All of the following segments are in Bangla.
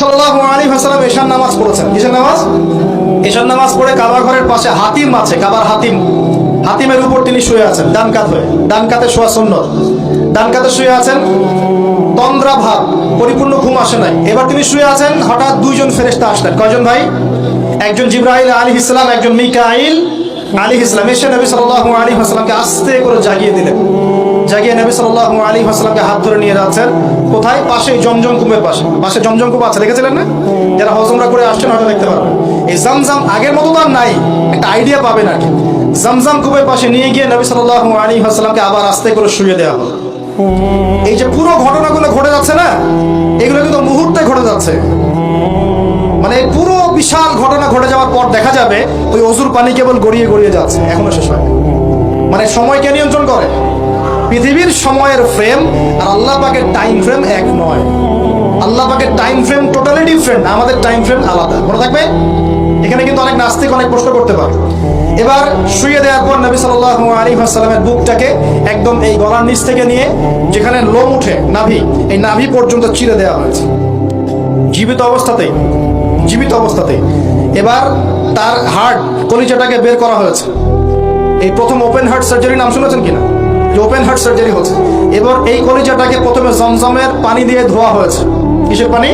সাল্লাল্লাহু আলাইহি ওয়াসাল্লাম এশার নামাজ পড়েছেন। কিসের নামাজ? এশার নামাজ পড়ে কাবা ঘরের পাশে হাতিম আছে, কাবার হাতিম, হাতিমের উপর তিনি শুয়ে আছেন ডান কাত হয়ে। ডান কাতে শোয়া সুন্নত। ডান কাতে শুয়ে আছেন, তন্দ্রা ভাব, পরিপূর্ণ ঘুম আসে নাই। এবার তিনি শুয়ে আছেন, হঠাৎ দুইজন ফেরেশতা আসলেন। কয়জন ভাই? একজন জিবরাইল আলাইহিস সালাম, একজন মিকাইল আলাইহিস সালাম। এসে নবী সাল্লাল্লাহু আলাইহি ওয়াসাল্লামকে আস্তে করে জাগিয়ে দিলেন। জাগিয়ে নবী সাল্লাল্লাহু আলাইহি ওয়াসাল্লামকে হাত ধরে নিয়ে যাচ্ছেন কোথায়? পাশে জমজম কূপের পাশে। পাশে জমজম কূপ আছে, দেখেছিলেন না? যারা হজ উমরা করে আসছেন হয়তো দেখতে পারবেন। এই জমজম আগের মতো তো আর নাই, একটা আইডিয়া পাবেন আর কি। জমজম কূপের পাশে নিয়ে গিয়ে নবী সাল্লাল্লাহু আলাইহি ওয়াসাল্লামকে আবার আস্তে করে শুয়ে দেওয়া হলো। এই যে পুরো ঘটনাগুলো ঘটে যাচ্ছে না, এগুলো কিন্তু মুহূর্তে ঘটে যাচ্ছে। মানে পুরো বিশাল ঘটনা ঘটে যাওয়ার পর দেখা যাবে ওই অজুর পানি কেবল গড়িয়ে গড়িয়ে যাচ্ছে, এখনো শেষ হয়। মানে সময়কে নিয়ন্ত্রণ করে পৃথিবীর সময়ের ফ্রেম আর আল্লাহ পাকের টাইম ফ্রেম এক নয়। আল্লাহ পাকের টাইম ফ্রেম টোটালি ডিফারেন্ট, আমাদের টাইম ফ্রেম আলাদা। মনে থাকবে? এখানে কিন্তু অনেক নাস্তিক অনেক প্রশ্ন করতে পারে। এবার শুয়ে দেওয়ার পর নবী সাল্লাল্লাহু আলাইহি ওয়াসাল্লামের বুকটাকে একদম এই গলার নিচ থেকে নিয়ে যেখানে লোম উঠে নাভি, এই নাভি পর্যন্ত চিরে দেওয়া হয়েছে জীবিত অবস্থাতেই, জীবিত অবস্থাতেই। এবার তার হার্ট, কলিজাটাকে বের করা হয়েছে। এই প্রথম ওপেন হার্ট সার্জারি নাম শুনেছেন কিনা? যে ওপেন হার্ট সার্জারি হচ্ছে। এবার এই কলিজাটাকে প্রথমে জমজমের পানি দিয়ে ধোয়া হয়েছে। কিসের পানি?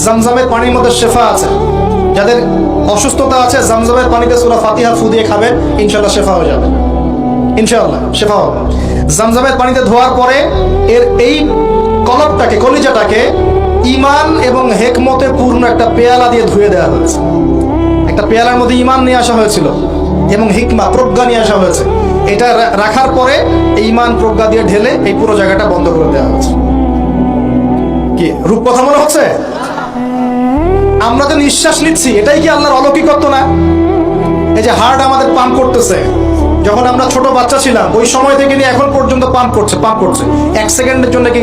জমজমের পানির মধ্যে শেফা আছে। যাদের অসুস্থতা আছে জমজমের পানিতে সূরা ফাতিহা ফু দিয়ে খাবেন, ইনশাআল্লাহ শেফা হয়ে যাবে। ইনশাআল্লাহ শেফা হবে। জমজমের পানিতে ধোয়ার পরে এর এই কলবটাকে, কলিজাটাকে ঈমান এবং হিকমতে পূর্ণ একটা পেয়ালা দিয়ে ধুয়ে দেওয়া হয়েছে। একটা পেয়ালার মধ্যে ঈমান নিয়ে আসা হয়েছিল এবং হিকমা, প্রজ্ঞা নিয়ে আসা হয়েছে। এটা রাখার পরে এই ঈমান প্রজ্ঞা দিয়ে ঢেলে এই পুরো জায়গাটা বন্ধ করে দেওয়া হয়েছে। কি রূপকথা মনে হচ্ছে? আমরা তো নিঃশ্বাস নিচ্ছি, এটাই কি আল্লাহর অলৌকিকত্ব না? এই যে হার্ট আমাদের পাম্প করতেছে, যখন আমরা ছোট বাচ্চা ছিলাম ওই সময় থেকে নিয়ে এখন পর্যন্ত পাম্প করছে। 1 সেকেন্ডের জন্য কি